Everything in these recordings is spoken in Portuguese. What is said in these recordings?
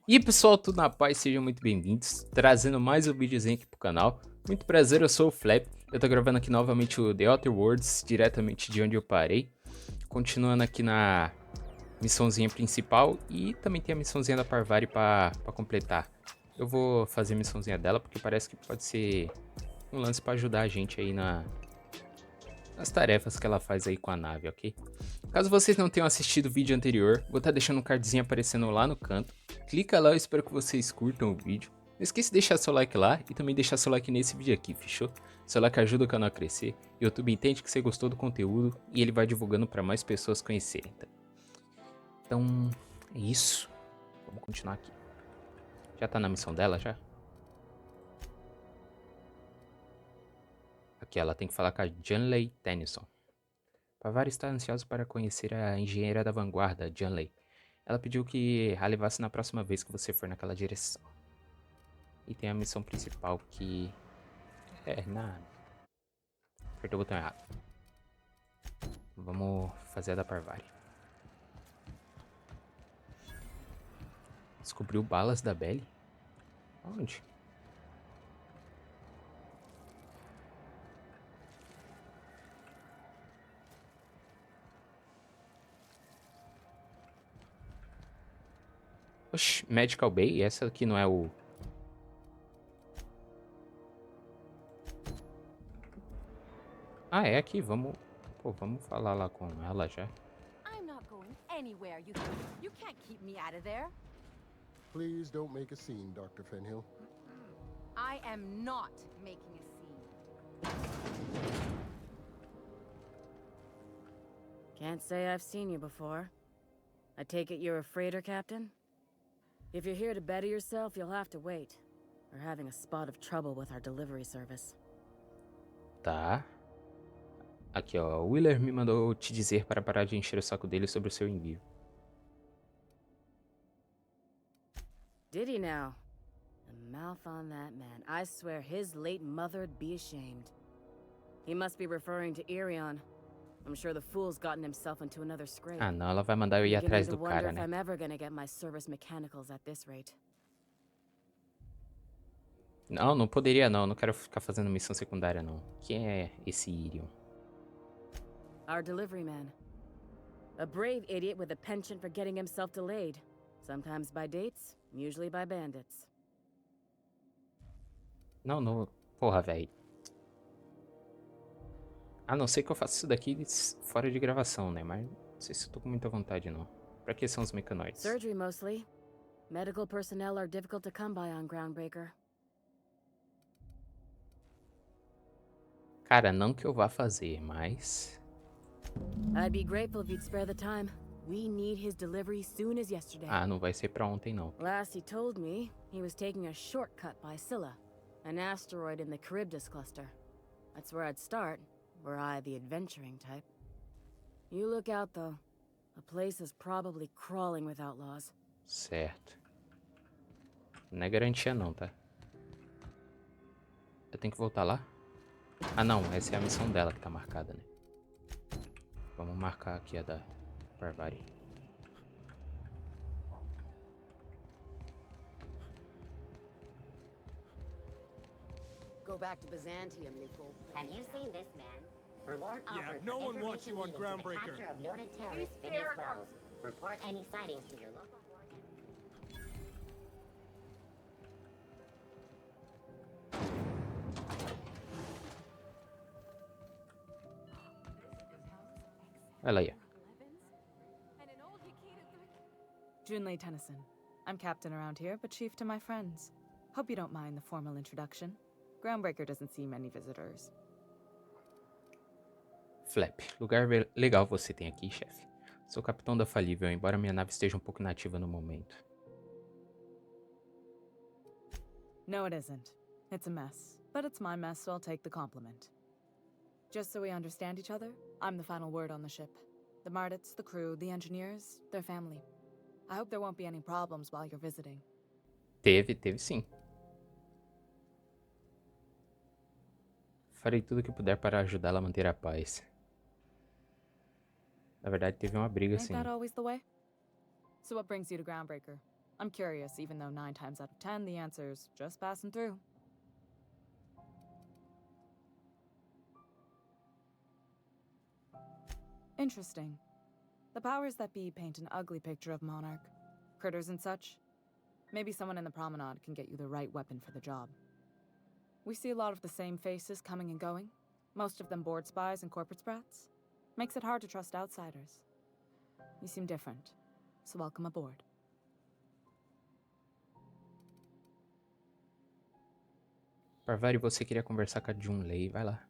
E pessoal, tudo na paz, sejam muito bem-vindos, trazendo mais um videozinho aqui pro canal. Muito prazer, eu sou o Flaapy, eu tô gravando aqui novamente o The Outer Worlds, diretamente de onde eu parei. Continuando aqui na missãozinha principal e também tem a missãozinha da Parvari pra completar. Eu vou fazer a missãozinha dela porque parece que pode ser um lance pra ajudar a gente aí nas tarefas que ela faz aí com a nave, ok? Caso vocês não tenham assistido o vídeo anterior, vou estar deixando um cardzinho aparecendo lá no canto. Clica lá, eu espero que vocês curtam o vídeo. Não esqueça de deixar seu like lá e também deixar seu like nesse vídeo aqui, fechou? Seu like ajuda o canal a crescer, o YouTube entende que você gostou do conteúdo e ele vai divulgando para mais pessoas conhecerem. Então, é isso. Vamos continuar aqui. Já tá na missão dela, já? Aqui, ela tem que falar com a Janley Tennyson. Pavar está ansioso para conhecer a engenheira da vanguarda, Janley. Ela pediu que a levasse na próxima vez que você for naquela direção. E tem a missão principal que... Apertei o botão errado. Vamos fazer a da Parvari. Descobriu balas da Belly? Onde? Oxi, Medical Bay? Essa aqui não é o... Ah, é aqui, vamos... Pô, vamos falar lá com ela já. I'm not going anywhere, you think. You can't keep me out of there. Please don't make a scene, Dr. Fenhill. I am not making a scene. Can't say I've seen you before. I take it you're a freighter captain? If you're here to better yourself, you'll have to wait. We're having a spot of trouble with our delivery service. Tá. Aqui, ó. O Wheeler me mandou te dizer para parar de encher o saco dele sobre o seu envio. Did he now? The mouth on that man. I swear his late mother'd be ashamed. He must be referring to Eaiiiii. I'm sure the fool's gotten himself into another scrape. Ah, não. Ela vai mandar eu ir Beginning atrás to do wonder cara, if né? I'm ever gonna get my service mechanicals at this rate. Não, não poderia não. Não quero ficar fazendo missão secundária, não. Quem é esse Eaiiiii? Our delivery man. A brave idiot with a penchant for getting himself delayed. Sometimes by dates, usually by bandits. Não, não. Porra, velho. A não ser que eu faça isso daqui fora de gravação, né? Mas não sei se eu tô com muita vontade, não. Pra que são os mecanoides? Surgery mostly. Medical personnel are difficult to come by on Groundbreaker. Cara, não que eu vá fazer, mas... I'd be grateful if you'd spare the time. We need his delivery soon as yesterday. Ah, não vai ser pra ontem, não. Last he told me, he was taking a shortcut by Scylla, an asteroid in the Charybdis cluster. That's where I'd start, were I the adventuring type. You look out, though. The place is probably crawling with outlaws. Certo. Não é garantia, não, tá? Eu tenho que voltar lá? Ah, não. Essa é a missão dela que tá marcada, né? Vamos marcar aqui a da Parvari. Go back to Byzantium, Nicole. Have you seen this man? Reward Yeah, offered no for one wants you on information leading to the Groundbreaker. capture of noted terrorists in his wells. Report any sightings to your local warden. Ela aí. Junlei Tennyson. I'm captain around here, but chief to my friends. Hope you don't mind the formal introduction. Groundbreaker doesn't see many visitors. Flaapy. Lugar legal você tem aqui, chefe. Sou capitão da Falível, embora minha nave esteja um pouco inativa no momento. No, it isn't. It's a mess. But it's my mess, so I'll take the compliment. Just so we understand each other, I'm the final word on the ship. The Mardits, the crew, the engineers, their family. I hope there won't be any problems while you're visiting. Teve sim. Farei tudo o que puder para ajudá-la a manter a paz. Na verdade, teve uma briga, Ain't assim. that always the way? So what brings you to Groundbreaker? I'm curious, even though 9 times out of 10 the answer's just passing through. Interesting. The powers that be paint an ugly picture of Monarch. Critters and such. Maybe someone in the promenade can get you the right weapon for the job. We see a lot of the same faces coming and going. Most of them board spies and corporate sprats. Makes it hard to trust outsiders. You seem different, so welcome aboard. Parvari, você queria conversar com a Junlei, vai lá.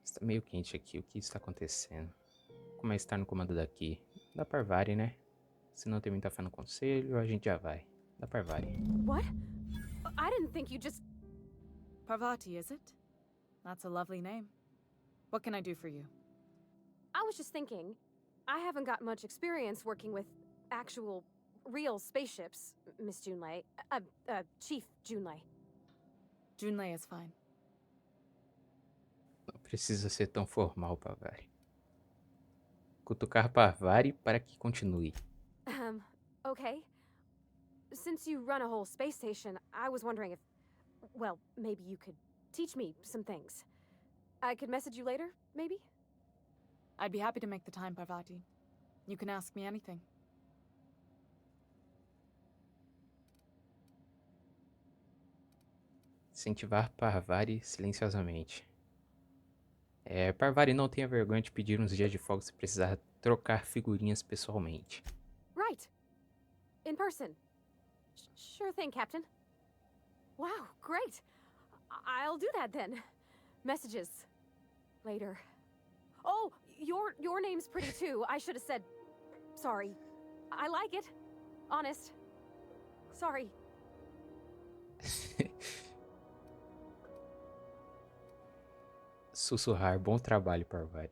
Está meio quente aqui, o que está acontecendo? Como é estar no comando daqui? Da Parvari, né? Se não tem muita fé no conselho, a gente já vai. Da Parvari. What? I didn't think you just... Parvati, is it? That's a lovely name. What can I do for you? I was just thinking, I haven't got much experience working with actual, real spaceships, Miss Junlei. Chief Junlei. Junlei is fine. Não precisa ser tão formal, Parvari. Cutucar Parvari para que continue. Okay. Since you run a whole space station, I was wondering if, well, maybe you could teach me some things. I could message you later, maybe? I'd be happy to make the time, Parvati. You can ask me anything. Incentivar Parvari silenciosamente. Parvari, não tenha vergonha de pedir uns dias de folga se precisar trocar figurinhas pessoalmente. Right. In person. Sure thing, Captain. Wow, great. I'll do that then. Messages. Later. Oh, your name's pretty too. I should have said sorry. I like it. Honest. Sorry. Sussurrar, bom trabalho, Parvari.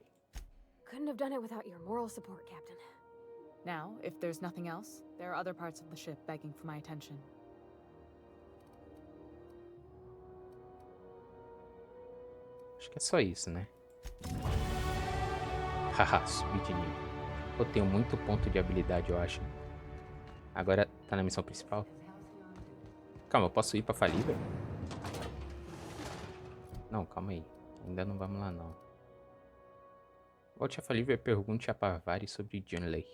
Couldn't have done it without your moral support, Captain. Now, if there's nothing else, there are other parts of the ship begging for my attention. Acho que é só isso, né? Haha, subi de nível. Eu tenho muito ponto de habilidade, eu acho. Agora tá na missão principal. Calma, eu posso ir pra Falível? Não, calma aí. Ainda não vamos lá, não. Volte a Falível e pergunte a Parvari sobre Junlei.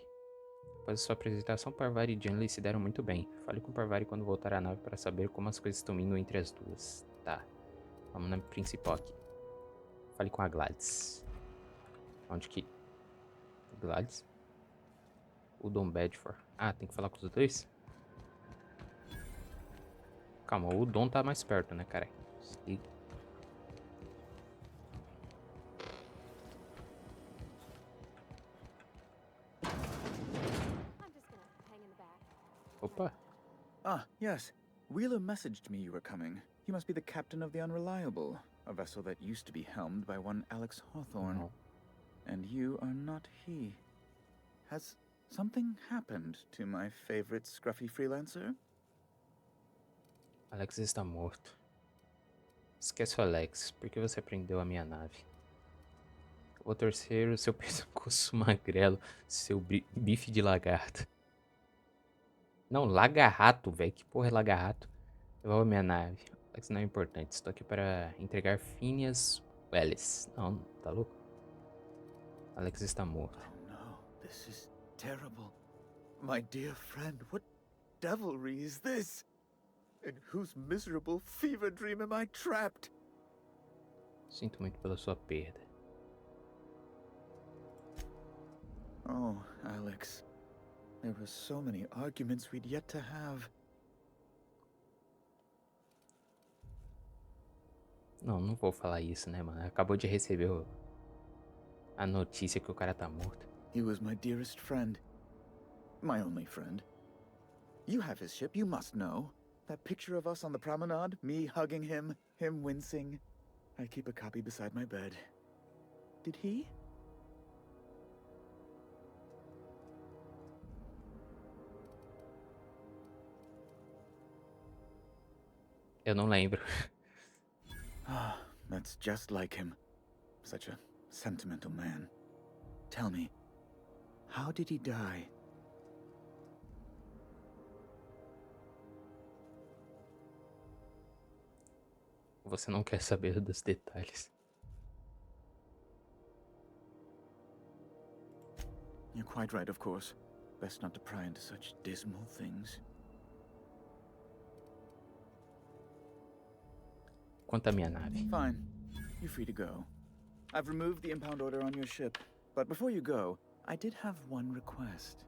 Após a sua apresentação, Parvari e Junlei se deram muito bem. Fale com Parvari quando voltar à nave para saber como as coisas estão indo entre as duas. Tá. Vamos na principal aqui. Fale com a Gladys. Onde que... Gladys? O Dom Bedford. Ah, tem que falar com os dois? Calma, o Dom tá mais perto, né, cara? Se liga. I'm just gonna hang in the back. Opa. Ah, yes. Wheeler messaged me you were coming. You must be the captain of the Unreliable, a vessel that used to be helmed by one Alex Hawthorne. Não. And you are not he. Has something happened to my favorite scruffy freelancer? Alex está morto. Esquece o Alex, porque você prendeu a minha nave. Vou torcer o seu pescoço magrelo, seu bife de lagarto. Não, lagarrato, velho. Que porra é lagarrato? Devolva minha nave. Alex não é importante. Estou aqui para entregar Phineas Welles. Não, tá louco? Alex está morto. Oh no, this is terrible. My dear friend, what devilry is this? In whose miserable fever dream am I trapped? Sinto muito pela sua perda. Oh, Alex. There were so many arguments we'd yet to have. Não, não vou falar isso, né, mano? Acabou de receber a notícia que o cara tá morto. He was my dearest friend. My only friend. You have his ship, you must know. That picture of us on the promenade, me hugging him, him wincing. I keep a copy beside my bed. Did he? Eu não lembro. Ah, that's just like him. Such a sentimental man. Tell me, how did he die? Você não quer saber dos detalhes. You're quite right, of course. Best not to pry into such dismal things. Quanto à minha nave. Fine. You're free to go. I've removed the impound order on your ship. But before you go, I did have one request.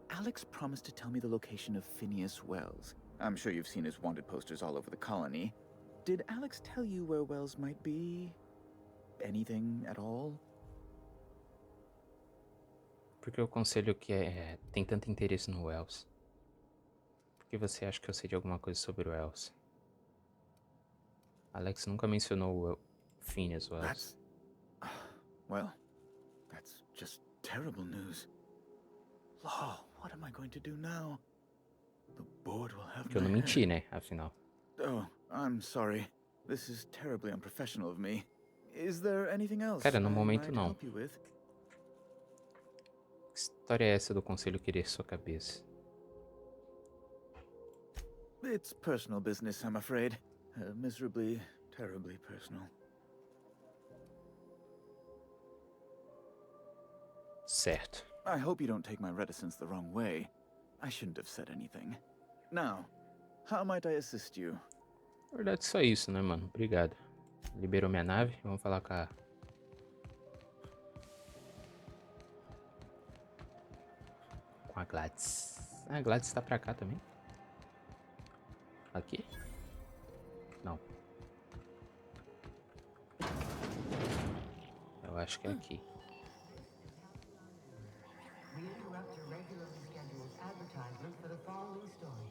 Alex promised to tell me the location of Phineas Wells. I'm sure you've seen his wanted posters all over the colony. Did Alex tell you where Wells might be? Anything at all? Por que o conselho tem tanto interesse no Wells? Por que você acha que eu sei de alguma coisa sobre o Wells? Alex nunca mencionou o Phineas Wells. Well, that's just terrible news. Law, what am I going to do now? The board will have Porque eu não my head. menti, né? Afinal. Oh, I'm sorry. This is terribly unprofessional of me. Is there anything else Cara, no I momento might não. help you with? Que história é essa do conselho querer sua cabeça? It's personal business, I'm afraid. Miserably, terribly personal. Certo. I hope you don't take my reticence the wrong way. I shouldn't have said anything. Now, how might I assist you? Na verdade, só isso, né, mano? Obrigado. Liberou minha nave. Vamos falar com a Gladys. Ah, a Gladys tá pra cá também. Aqui? Não. Eu acho que é aqui. We interrupt your regularly scheduled advertisement for the following story.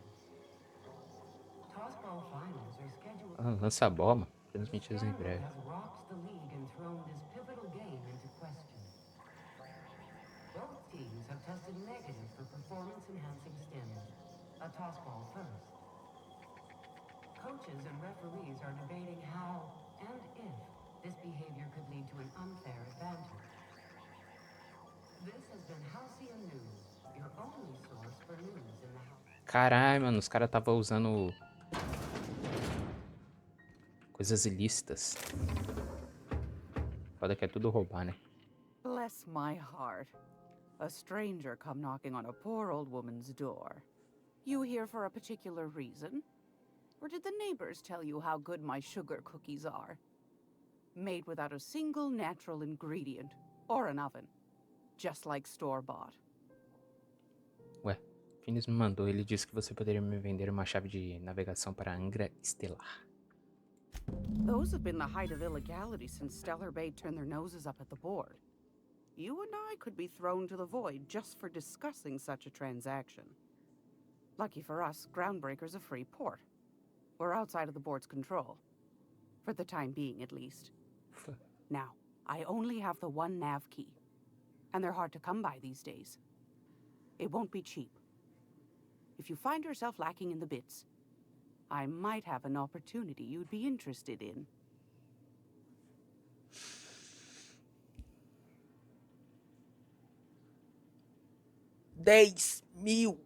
Tossball finals are scheduled. Ah, lança a bola. Transmitidos em breve. Has rocked the league and thrown this pivotal game into question. Both teams have tested negative for performance-enhancing stims. A tossball first. Coaches and referees are debating how and if this behavior could lead to an unfair advantage. This has been Halcyon News, your only source for news in the house. Caralho, mano. Os caras estavam usando coisas ilícitas. Foda que é tudo roubar, né? Bless my heart. A stranger come knocking on a poor old woman's door. You here for a particular reason? Or did the neighbors tell you how good my sugar cookies are? Made without a single natural ingredient, or an oven. Just like store-bought. Ué, Phineas me mandou. Ele disse que você poderia me vender uma chave de navegação para Angra Estelar. Those have been the height of illegality since Stellar Bay turned their noses up at the board. You and I could be thrown to the void just for discussing such a transaction. Lucky for us, Groundbreaker's a free port. We're outside of the board's control. For the time being, at least. Now, I only have the one nav key. And they're hard to come by these days. It won't be cheap. If you find yourself lacking in the bits, I might have an opportunity you'd be interested in. 10.000!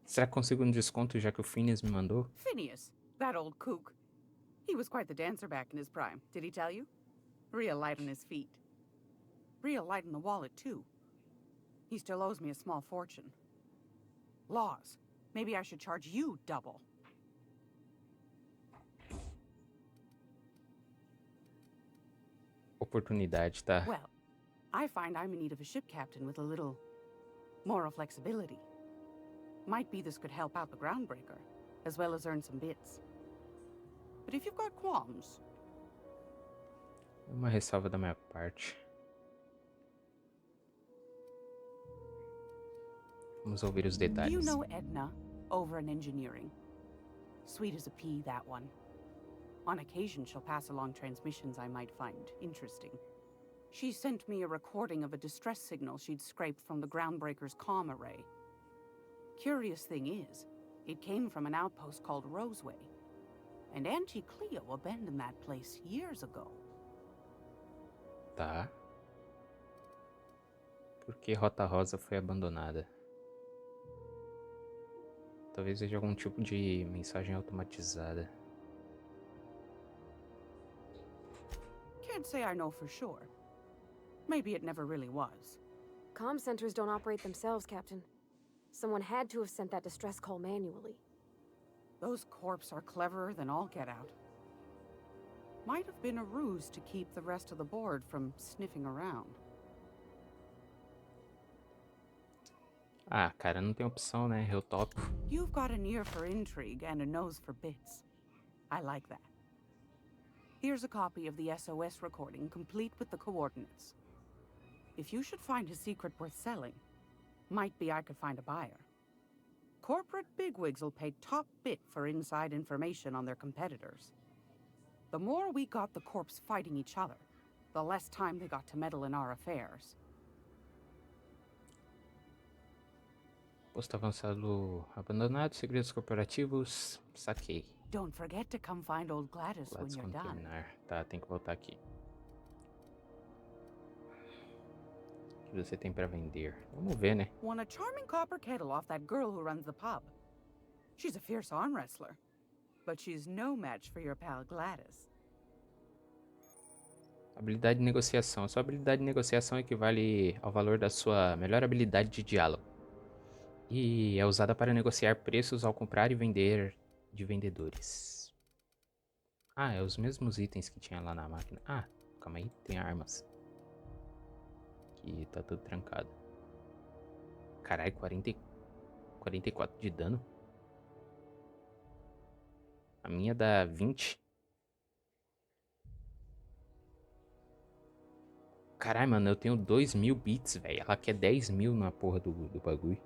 Será que consigo um desconto já que o Phineas me mandou? Phineas, that old kook. He was quite the dancer back in his prime, did he tell you? Real light on his feet. Real light on the wallet, too. He still owes me a small fortune. Laws. Maybe I should charge you double. Oportunidade, tá? Well, I find I'm in need of a ship captain with a little moral flexibility. Might be this could help out the Groundbreaker, as well as earn some bits. But if you've got qualms... Uma ressalva da minha parte. Vamos ouvir os Do you detalhes. know Edna, over in engineering? Sweet as a pea, that one. On occasion, she'll pass along transmissions I might find interesting. She sent me a recording of a distress signal she'd scraped from the Groundbreaker's comm array. Curious thing is, it came from an outpost called Roseway. And Auntie Cleo abandoned that place years ago. Tá. Por que Rota Rosa foi abandonada? Talvez seja algum tipo de mensagem automatizada. Can't say I know for sure. Maybe it never really was. Comm centers don't operate themselves, Captain. Someone had to have sent that distress call manually. Those corps are cleverer than all get out. Might have been a ruse to keep the rest of the board from sniffing around. Ah, cara, não tem opção, né? Eu topo. You've got an ear for intrigue and a nose for bits. I like that. Here's a copy of the SOS recording, complete with the coordinates. If you should find a secret worth selling, might be I could find a buyer. Corporate bigwigs will pay top bit for inside information on their competitors. The more we got the corps fighting each other, the less time they got to meddle in our affairs. Posto avançado abandonado, segredos corporativos, saquei. Don't forget to come find old Gladys when Let's you're done. terminar. Tá, tem que voltar aqui. O que você tem pra vender? Vamos ver, né? Won a charming copper kettle off that girl who runs the pub. She's a fierce arm wrestler, but she's no match for your pal Gladys. Habilidade de negociação. A sua habilidade de negociação equivale ao valor da sua melhor habilidade de diálogo. E é usada para negociar preços ao comprar e vender de vendedores. Ah, é os mesmos itens que tinha lá na máquina. Ah, calma aí, tem armas. Aqui tá tudo trancado. Caralho, 44 de dano. A minha dá 20. Caralho, mano, eu tenho 2.000 bits, velho. Ela quer 10.000 na porra do bagulho.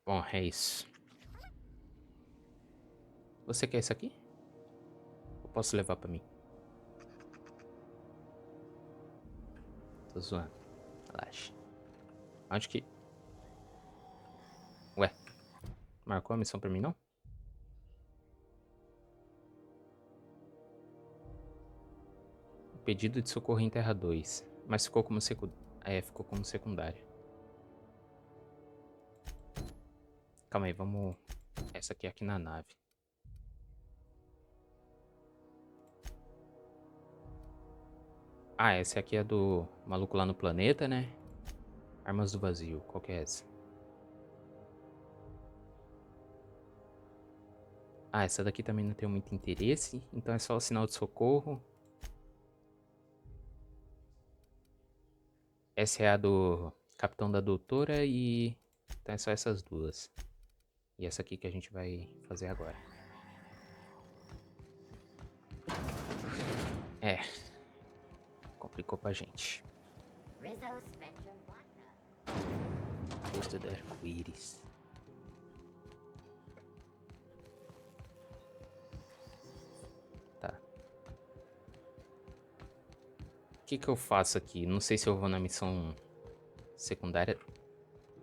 Bom, é isso. Você quer isso aqui? Eu posso levar pra mim? Tô zoando. Relaxa. Acho que... Ué. Marcou a missão pra mim, não? Pedido de socorro em Terra 2. Mas ficou como ficou como secundário. Calma aí, vamos... Essa aqui na nave. Ah, essa aqui é do maluco lá no planeta, né? Armas do vazio. Qual que é essa? Ah, essa daqui também não tenho muito interesse. Então é só o sinal de socorro. Essa é a do Capitão da Doutora e... Então é só essas duas. E essa aqui que a gente vai fazer agora. É. Complicou pra gente. Rosto do arco-íris. Tá. O que eu faço aqui? Não sei se eu vou na missão secundária.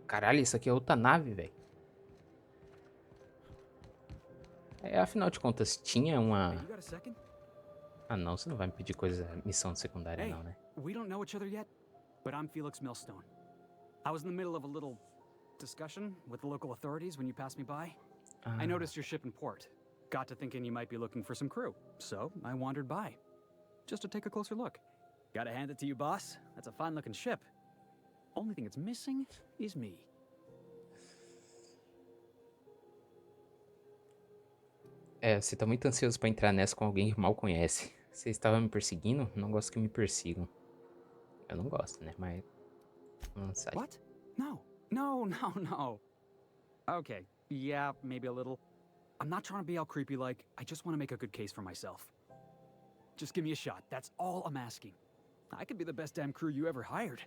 Caralho, isso aqui é outra nave, velho. Afinal de contas, tinha uma... Ah, não, você não vai me pedir missão secundária, não, né? We don't know each other yet, but I'm Felix Millstone. I was in the middle of a little discussion with the local authorities when you passed me by. I noticed your ship in port. Got to thinking you might be looking for some crew, so I wandered by, just to take a closer look. Gotta hand it to you, boss. That's a fine-looking ship. Only thing it's missing is me. Você tá muito ansioso pra entrar nessa com alguém que mal conhece. Você estava me perseguindo? Não gosto que me persigam. Eu não gosto, né? Mas... Não sai. What? No. Okay, yeah, maybe a little. I'm not trying to be all creepy like. I just want to make a good case for myself. Just give me a shot. That's all I'm asking. I could be the best damn crew you ever hired.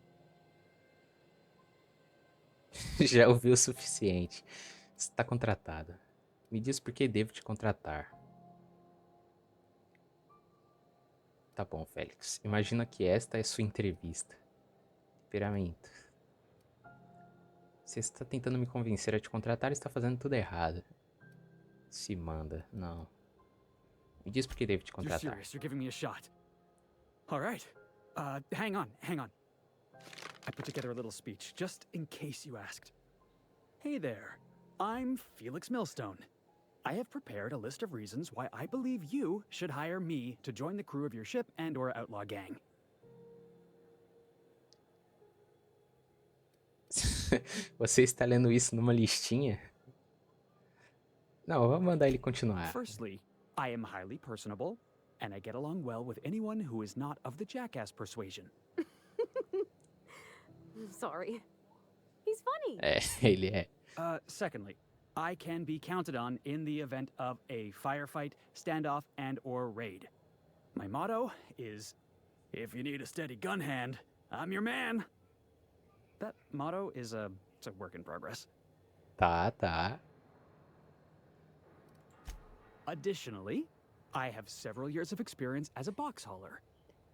Já ouviu o suficiente. Você tá contratada. Me diz por que devo te contratar. Tá bom, Félix. Imagina que esta é sua entrevista. Temperamento. Você está tentando me convencer a te contratar e está fazendo tudo errado. Se manda. Não. Me diz por que devo te You're contratar. serious. You're giving me a shot. All right. Hang on. I put together a little speech, just in case you asked. Hey there, I'm Felix Millstone. I have prepared a list of reasons why I believe you should hire me to join the crew of your ship and/or outlaw gang. Você está lendo isso numa listinha? Não, vamos mandar ele continuar. Firstly, I am highly personable, and I get along well with anyone who is not of the jackass persuasion. I'm sorry. He's funny. É, ele é. Secondly, I can be counted on in the event of a firefight, standoff, and/or raid. My motto is, if you need a steady gun hand, I'm your man. That motto is it's a work in progress. Tá. Additionally, I have several years of experience as a box hauler.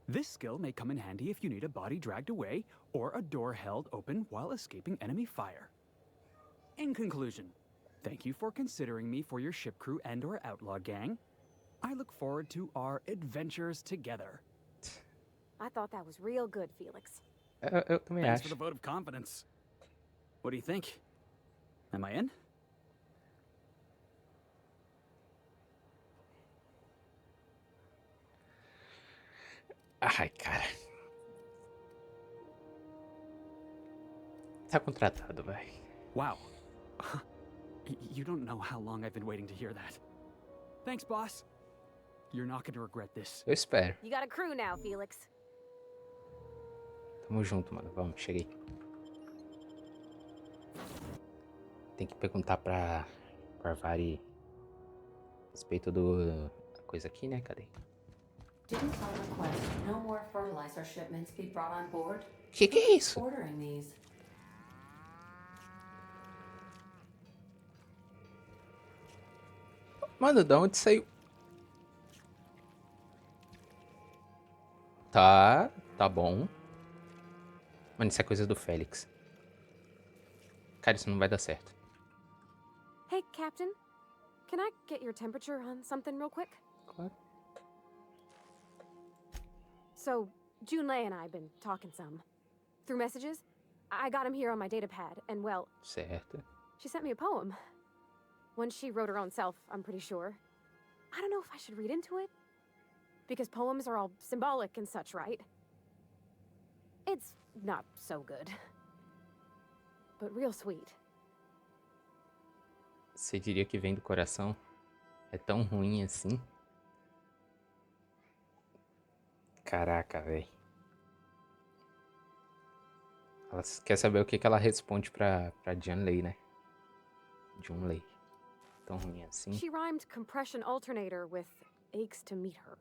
This skill may come in handy if you need a body dragged away or a door held open while escaping enemy fire. In conclusion, thank you for considering me for your ship crew and/or outlaw gang. I look forward to our adventures together. I thought that was real good, Felix. Eu também Thanks for acho. the vote of confidence. What do you think? Am I in? Ai, cara. Tá contratado, vai. Wow. You don't know how long I've been waiting to hear that. Thanks, boss. You're not going to regret this. Eu espero. You got a crew now, Felix. Tamo junto, mano. Vamos, cheguei. Tem que perguntar pra Vari a respeito da coisa aqui, né? Cadê? Didn't I request no more fertilizer shipments be brought on board? Que é isso? Ordering these. Mano, da onde saiu? Tá bom. Mano, isso é coisa do Félix. Cara, isso não vai dar certo. Hey, Captain. Can I get your temperature on something real quick? Claro. So, Junlei and I have been talking some. Through messages. I got him here on my data pad, and well, Certo. she sent me a poem. One she wrote her own self, I'm pretty sure. I don't know if I should read into it. Because poems are all symbolic and such, right? It's not so good. But real sweet. Você diria que vem do coração? É tão ruim assim? Caraca, velho. Ela quer saber o que ela responde pra Junlei, né? Junlei. Tão ruim assim? She rhymed compression alternator with aches to meet her.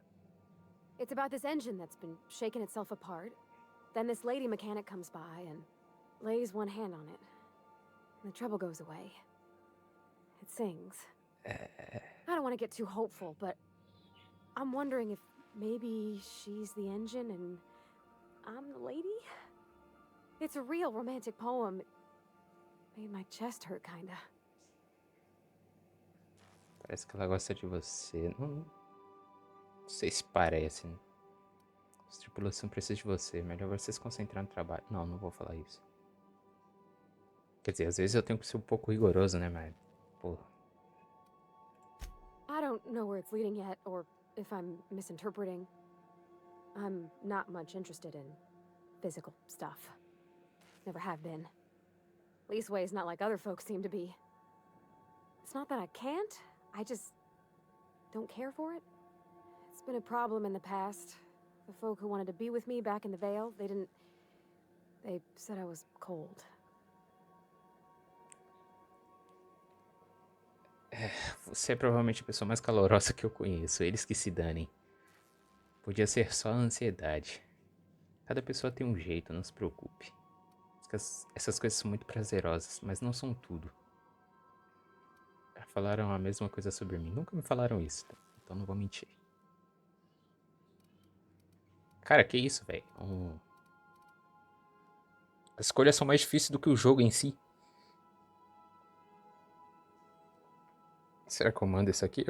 It's about this engine that's been shaking itself apart. Then this lady mechanic comes by and lays one hand on it. And the trouble goes away. It sings. I don't want to get too hopeful, but I'm wondering if maybe she's the engine and I'm the lady? It's a real romantic poem. It made my chest hurt, kinda. Parece que ela gosta de você. Não sei se parece, né? Os tripulação precisam de você. Melhor você se concentrar no trabalho. Não vou falar isso. Quer dizer, às vezes eu tenho que ser um pouco rigoroso, né, mas... Porra. I don't know where it's leading yet, or if I'm misinterpreting. I'm not much interested in physical stuff. Never have been. Leastways, not like other folks seem to be. It's not that I can't, I just don't care for it. It's been a problem in the past. The folk who wanted to be with me back in the Vale, they said I was cold. Você é provavelmente a pessoa mais calorosa que eu conheço. Eles que se danem. Podia ser só a ansiedade. Cada pessoa tem um jeito, não se preocupe. Essas coisas são muito prazerosas, mas não são tudo. Falaram a mesma coisa sobre mim. Nunca me falaram isso, então não vou mentir. Cara, que isso, velho? As escolhas são mais difíceis do que o jogo em si. Será que eu mando isso aqui?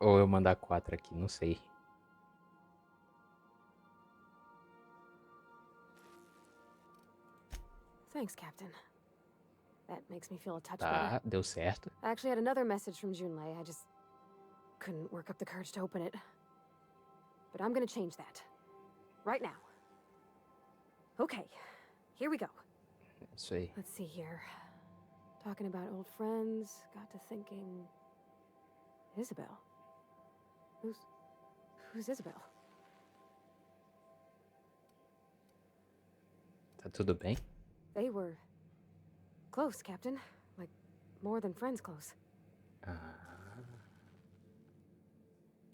Ou eu mandar 4 aqui, não sei. Thanks, Captain. That makes me feel a touch better. Tá, deu certo. I actually had another message from Junlei. I just couldn't work up the courage to open it. But I'm gonna change that. Right now. Okay, here we go. Isso aí. Let's see here. Talking about old friends, got to thinking... Isabel? Who's Isabel? Tá tudo bem? They were close, Captain. Like, more than friends close. Ah.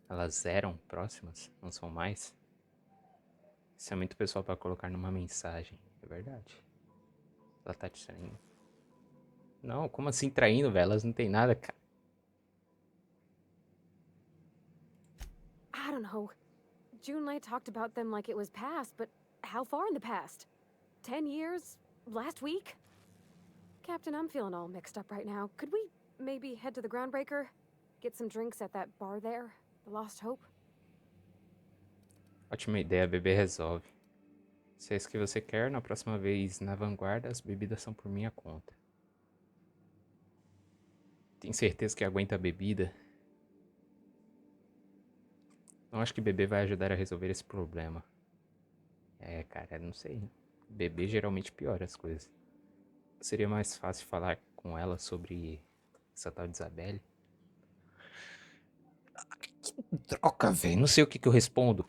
Elas eram próximas, não são mais? Isso é muito pessoal pra colocar numa mensagem. É verdade. Ela tá te traindo. Não, como assim traindo, velho? Elas não tem nada, cara. I don't know. Junlei talked about them like it was past, but how far in the past? 10 years? Last week? Captain, I'm feeling all mixed up right now. Could we maybe head to the Groundbreaker? Get some drinks at that bar there? The Lost Hope? Ótima ideia, bebê resolve. Se é isso que você quer, na próxima vez na vanguarda, as bebidas são por minha conta. Tem certeza que aguenta a bebida? Não acho que bebê vai ajudar a resolver esse problema. É, cara, não sei. Bebê geralmente piora as coisas. Seria mais fácil falar com ela sobre essa tal de Isabelle. Que droga, velho. Não sei o que eu respondo.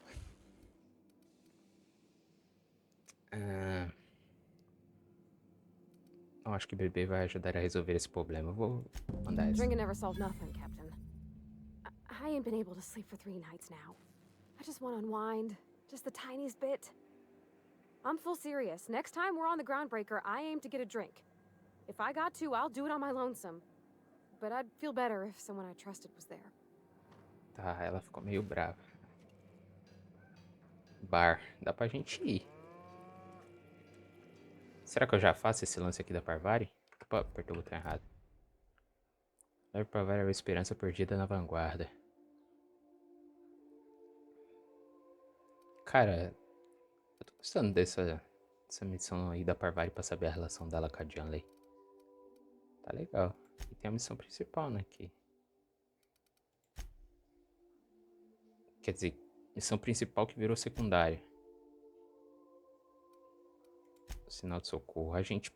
Não acho que bebê vai ajudar a resolver esse problema. Eu vou mandar essa. Drinking never solved nothing, Captain. I ain't been able to sleep for 3 nights now. I just want to unwind. Just the tiniest bit. I'm full serious. Next time we're on the Groundbreaker, I aim to get a drink. If I got to, I'll do it on my lonesome. But I'd feel better if someone I trusted was there. Tá, ela ficou meio brava. Bar. Dá pra gente ir. Será que eu já faço esse lance aqui da Parvari? Opa, apertou o botão errado. Leve Parvari a esperança perdida na vanguarda. Cara, eu tô gostando dessa missão aí da Parvari pra saber a relação dela com a Junlei. Tá legal. E tem a missão principal, né? Quer dizer, missão principal que virou secundária. Sinal de socorro. A gente...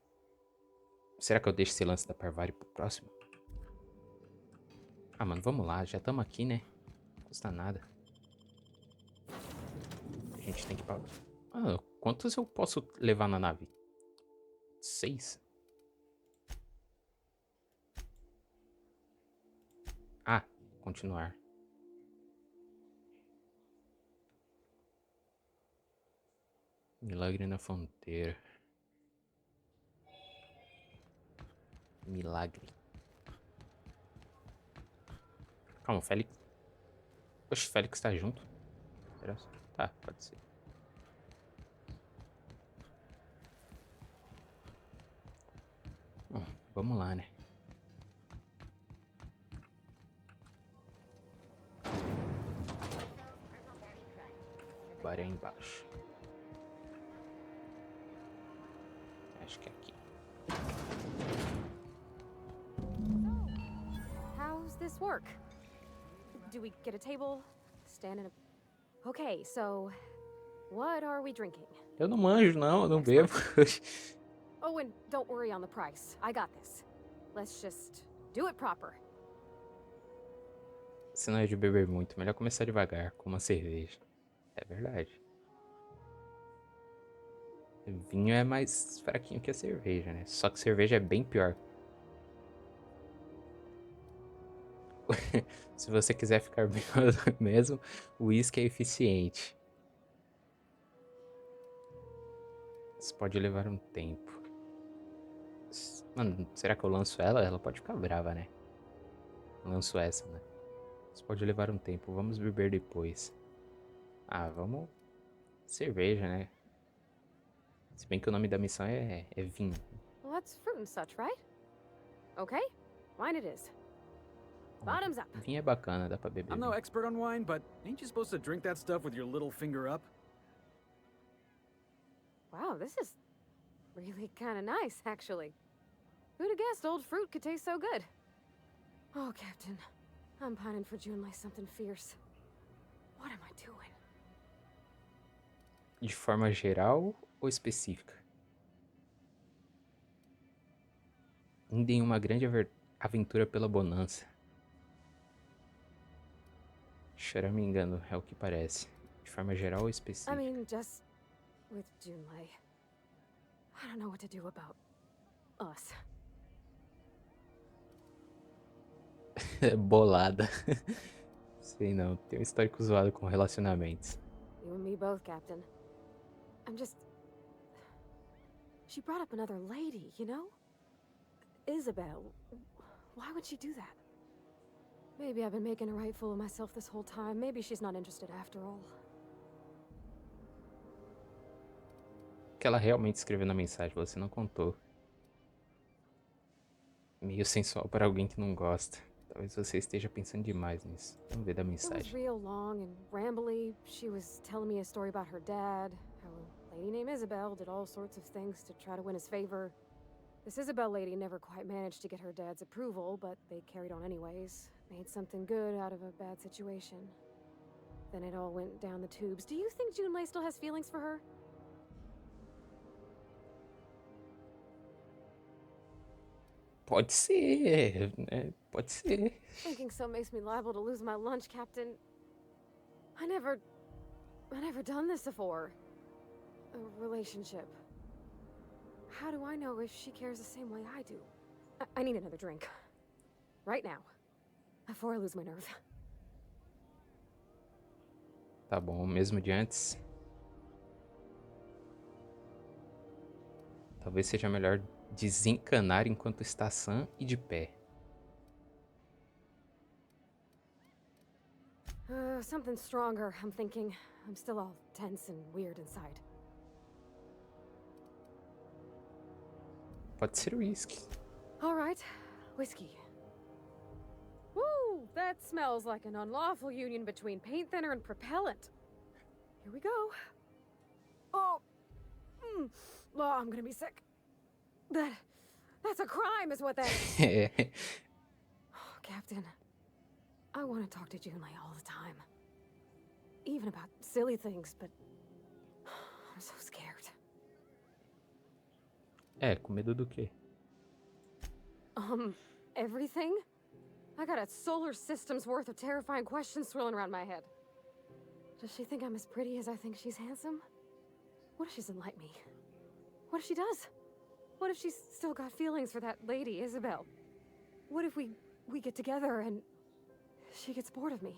Será que eu deixo esse lance da Parvari pro próximo? Ah, mano, vamos lá. Já estamos aqui, né? Não custa nada. A gente tem que... Ah, quantos eu posso levar na nave? 6? Ah, continuar. Milagre na fronteira. Milagre. Calma, o Félix. Oxe, o Félix tá junto. Tá, pode ser. Bom, vamos lá, né? O bar é embaixo. Acho que é aqui. How's this work? Do we get a table? Stand in a... Okay, so... What are we drinking? Eu não manjo, não. Eu não bebo. Oh, and don't worry on the price. I got this. Let's just do it proper. Se não é de beber muito, melhor começar devagar, com uma cerveja. É verdade. Vinho é mais fraquinho que a cerveja, né? Só que cerveja é bem pior. Se você quiser ficar bêbado mesmo, o uísque é eficiente. Isso pode levar um tempo. Mano, será que eu lanço ela? Ela pode ficar brava, né? Lanço essa, né? Isso pode levar um tempo. Vamos beber depois. Ah, vamos... Cerveja, né? Se bem que o nome da missão é vinho. Well, that's fruit and such, right? Okay, wine it is. Bottoms up. Vinho é bacana, dá pra beber I'm no vinho. expert on wine, but ain't you supposed to drink that stuff with your little finger up? Wow, this is really kind of nice, actually. Who'd have guessed old fruit could taste so good? Oh, Captain, I'm pining for June like something fierce. What am I doing? De forma geral ou específica? Indo em uma grande aventura pela bonança. Se me engano, é o que parece. De forma geral ou I específica? mean, just with Junlei. I don't know what to do about us. Bolada. Sei não, tem um histórico zoado com relacionamentos. You and me both, Captain. I'm just... She brought up another lady, you know? Isabel. Why would she do that? Maybe I've been making a right fool of myself this whole time. Maybe she's not interested after all. O que ela realmente escreveu na mensagem, você não contou. Meio sensual para alguém que não gosta. Talvez você esteja pensando demais nisso. Vamos ver da It was mensagem. real long and rambly. She was telling me a story about her dad, how a lady named Isabel did all sorts of things to try to win his favor. This Isabel lady never quite managed to get her dad's approval, but they carried on anyways. Made something good out of a bad situation. Then it all went down the tubes. Do you think Junlei still has feelings for her? Pode ser, né? Pode ser. Thinking so makes me liable to lose my lunch, Captain. I never done this before. A relationship. How do I know if she cares the same way I do? I need another drink. Right now. Before I lose my nerve. Tá bom, mesmo de antes. Talvez seja melhor desencanar enquanto está sã e de pé. Something stronger, I'm thinking. I'm still all tense and weird inside. Pode ser whisky. All right, whiskey. Woo! That smells like an unlawful union between paint thinner and propellant. Here we go. Oh, I'm gonna be sick. That's a crime, is what that is. Oh, Captain, I want to talk to Junlei all the time. Even about silly things, but I'm so scared. Com medo do quê? Everything? I got a solar system's worth of terrifying questions swirling around my head. Does she think I'm as pretty as I think she's handsome? What if she doesn't like me? What if she does? What if she's still got feelings for that lady, Isabel? What if we get together and she gets bored of me?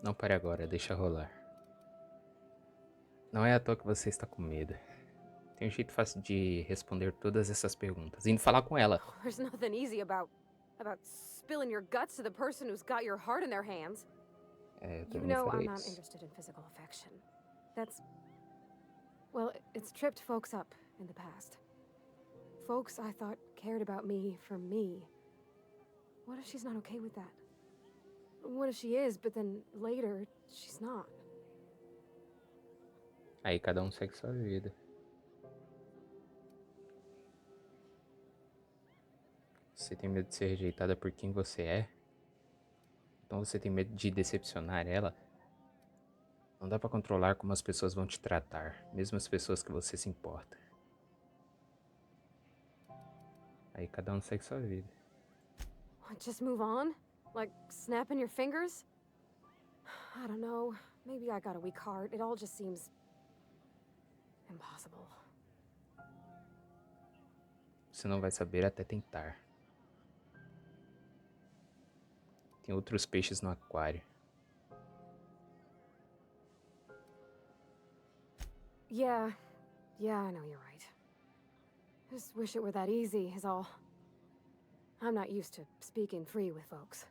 Não pare agora, deixa rolar. Não é à toa que você está com medo. Tem um jeito fácil de responder todas essas perguntas. Indo falar com ela. There's nothing easy about spilling your guts to the person who's got your heart in their hands. Eu You também know farei I'm not isso. interested in physical affection. Well, it's tripped folks up in the past. Folks I thought cared about me for me. What if she's not okay with that? What if she is, but then later, she's not? Aí cada um segue sua vida. Você tem medo de ser rejeitada por quem você é? Então você tem medo de decepcionar ela? Não dá pra controlar como as pessoas vão te tratar, mesmo as pessoas que você se importa. Aí cada um segue sua vida. What, just move on? Like snapping your fingers? I don't know. Maybe I got a weak heart. It all just seems impossible. Você não vai saber até tentar. Tem outros peixes no aquário. Yeah, I know you're right. Just wish it were that easy, is all. I'm not used to speaking free with folks.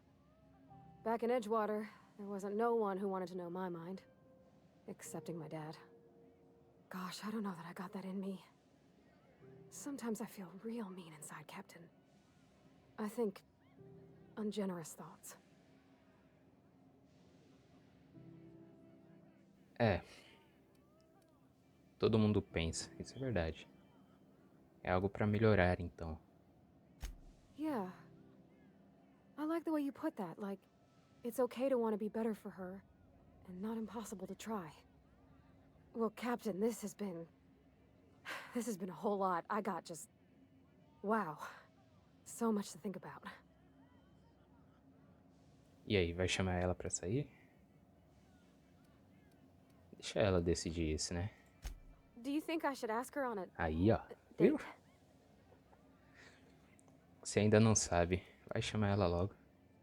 Back in Edgewater, there wasn't no one who wanted to know my mind. Excepting my dad. Gosh, I don't know that I got that in me. Sometimes I feel real mean inside, Captain. I think ungenerous thoughts. É. Todo mundo pensa, isso é verdade. É algo pra melhorar, então. Yeah. I like the way you put that, like, it's okay to want to be better for her, and not impossible to try. Well, Captain, this has been a whole lot. I got just... Wow. So much to think about. E aí, vai chamar ela pra sair? Deixa ela decidir isso, né? Do you think I should ask her on a Aí, ó. Viu? Você ainda não sabe. Vai chamar ela logo.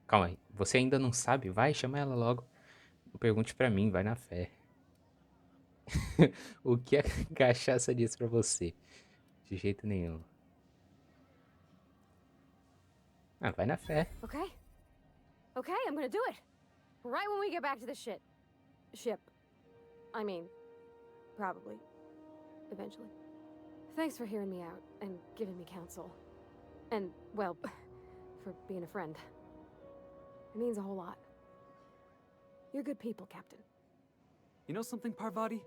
Calma aí. Você ainda não sabe? Vai chamar ela logo. Não pergunte pra mim, vai na fé. O que a cachaça diz pra você? De jeito nenhum. Ah, vai na fé. Okay. Okay, I'm gonna do it. Right when we get back to the ship. I mean, probably. Eventually. Thanks for hearing me out and giving me counsel. And, well, for being a friend. It means a whole lot. You're good people, Captain. You know something, Parvati?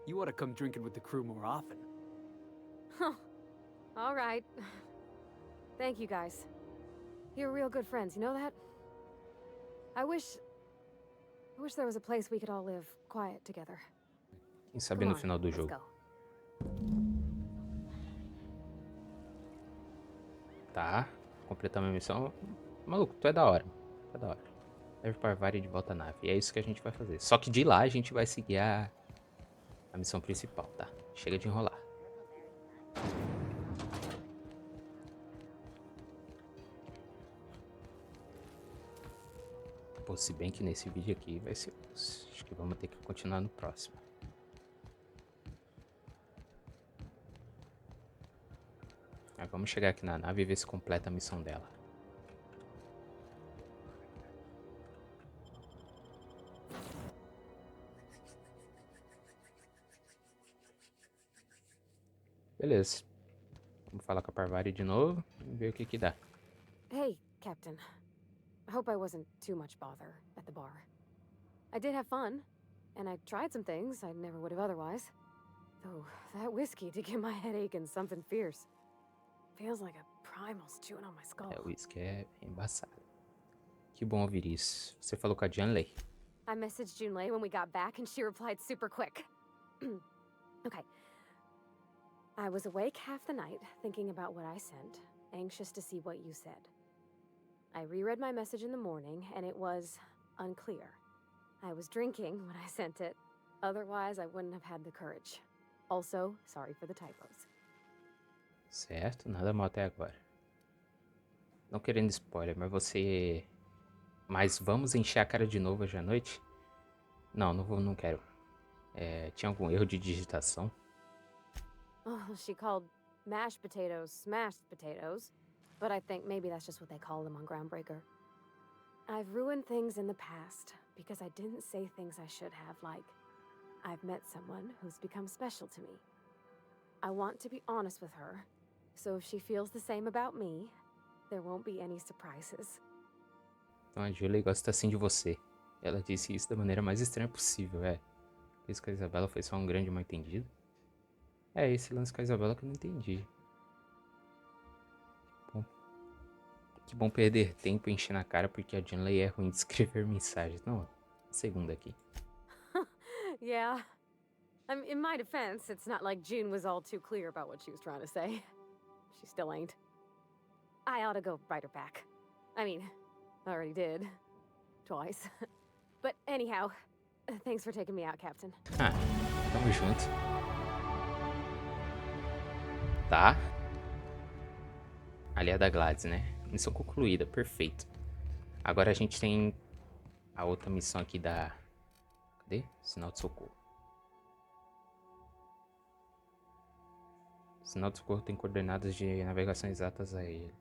You ought to come drinking with the crew more often. Huh. All right. Thank you, guys. You're real good friends, you know that? I wish there was a place we could all live quiet together. Quem sabe Come no on, final do let's jogo. go. Tá. Completamos a missão. Maluco, tu é da hora. Tu é da hora. Leve Parvati de volta à nave. E é isso que a gente vai fazer. Só que de lá a gente vai seguir a missão principal, tá? Chega de enrolar. Pô, se bem que nesse vídeo aqui vai ser... Acho que vamos ter que continuar no próximo. Aí vamos chegar aqui na nave e ver se completa a missão dela. Beleza. Vamos falar com a Parvati de novo e ver o que que dá. Hey, Captain. I hope I wasn't too much bother at the bar. I did have fun, and I tried some things I never would have otherwise. Though, that whiskey did get my head aching something fierce. Feels like a primal's chewing on my skull. É, o whisky é embaçado. Que bom ouvir isso. Você falou com a Junlei? I messaged Junlei when we got back, and she replied super quick. Okay. I was awake half the night, thinking about what I sent, anxious to see what you said. I reread my message in the morning, and it was unclear. I was drinking when I sent it. Otherwise, I wouldn't have had the courage. Also, sorry for the typos. Certo, nada mal até agora. Não querendo spoiler, mas você... Mas vamos encher a cara de novo hoje à noite? Não, não quero. Tinha algum erro de digitação? Oh, she called mashed potatoes smashed potatoes, but I think maybe that's just what they call them on Groundbreaker. I've ruined things in the past because I didn't say things I should have, like, I've met someone who's become special to me. I want to be honest with her, so if she feels the same about me, there won't be any surprises. Então a Julie gosta assim de você. Ela disse isso da maneira mais estranha possível, Isso com a Isabela foi só um grande mal-entendido. Esse lance com a Isabela que eu não entendi. Bom, que bom perder tempo enchendo a cara porque a Junlei é ruim de escrever mensagens. Não, segunda aqui. Yeah. In my defense, it's not like June was all too clear about what she was trying to say. She still ain't. I ought to go write her back. I mean, I already did. Twice. But anyhow, thanks for taking me out, Captain. Tamo junto. Tá. Aliada Gladys, né? Missão concluída, perfeito. Agora a gente tem a outra missão aqui da... Cadê? Sinal de socorro. Sinal de socorro tem coordenadas de navegação exatas a ele.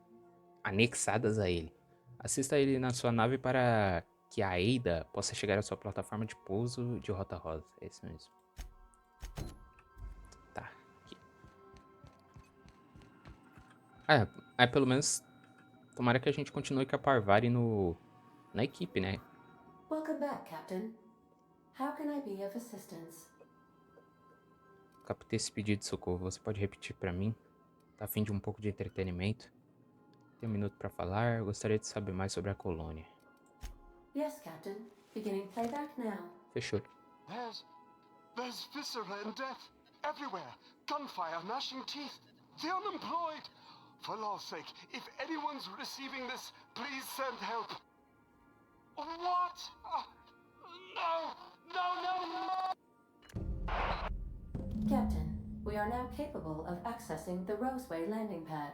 Anexadas a ele. Assista ele na sua nave para que a Eaiiii possa chegar à sua plataforma de pouso de Rota Rosa. É isso mesmo. Tá. Aqui. Aí pelo menos tomara que a gente continue com a Parvati na equipe, né? Welcome back, Captain. How can I be of assistance? Captei esse pedido de socorro. Você pode repetir pra mim? Tá a fim de um pouco de entretenimento? Tem um minuto pra falar. Gostaria de saber mais sobre a colônia. Yes, Captain. Beginning playback now. Fechou. There's viscera and death everywhere. Gunfire, gnashing teeth. The unemployed. For law's sake, if anyone's receiving this, please send help. What? No! Captain, we are now capable of accessing the Roseway landing pad.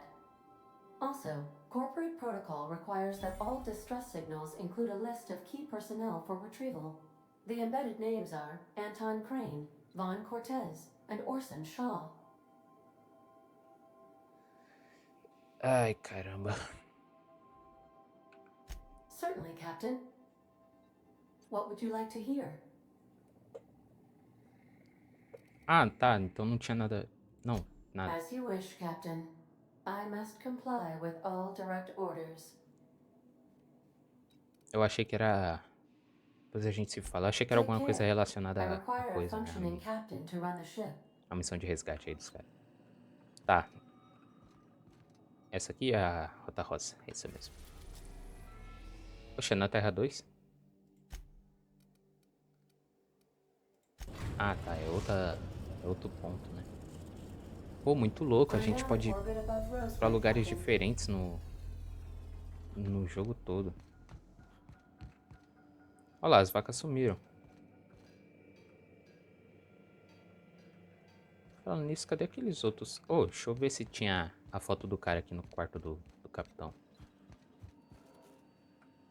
Also, corporate protocol requires that all distress signals include a list of key personnel for retrieval. The embedded names are Anton Crane, Vaughn Cortez, and Orson Shaw. Ai, caramba. Certainly, Captain. What would you like to hear? Ah, tá. Então não tinha nada... Não, nada. As you wish, Captain. I must comply with all direct orders. Eu achei que era... Depois a gente se fala. Eu achei que era alguma coisa relacionada a coisa, né? A missão de resgate aí dos caras. Tá. Essa aqui é a Rota Rosa. É isso mesmo. Poxa, na Terra 2? Ah, tá. É outro ponto, né? Pô, muito louco. A gente pode ir pra lugares diferentes no jogo todo. Olha lá, as vacas sumiram. Falando nisso, cadê aqueles outros? Oh, deixa eu ver se tinha a foto do cara aqui no quarto do capitão.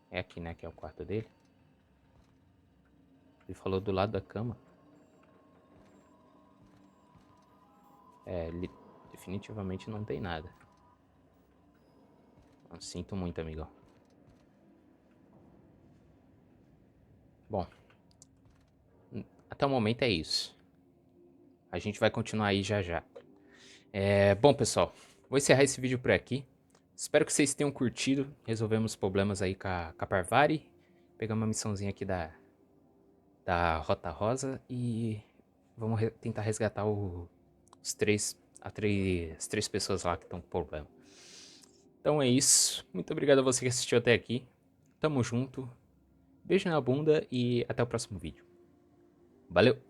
É aqui, né? Que é o quarto dele. Ele falou do lado da cama. É, ele definitivamente não tem nada. Eu sinto muito, amigão. Bom, até o momento é isso. A gente vai continuar aí já já. Bom, pessoal, vou encerrar esse vídeo por aqui. Espero que vocês tenham curtido. Resolvemos os aí com a Parvati. Pegamos uma missãozinha aqui da Rota Rosa. E vamos tentar resgatar as três pessoas lá que estão com problema. Então é isso. Muito obrigado a você que assistiu até aqui. Tamo junto. Beijo na bunda e até o próximo vídeo. Valeu!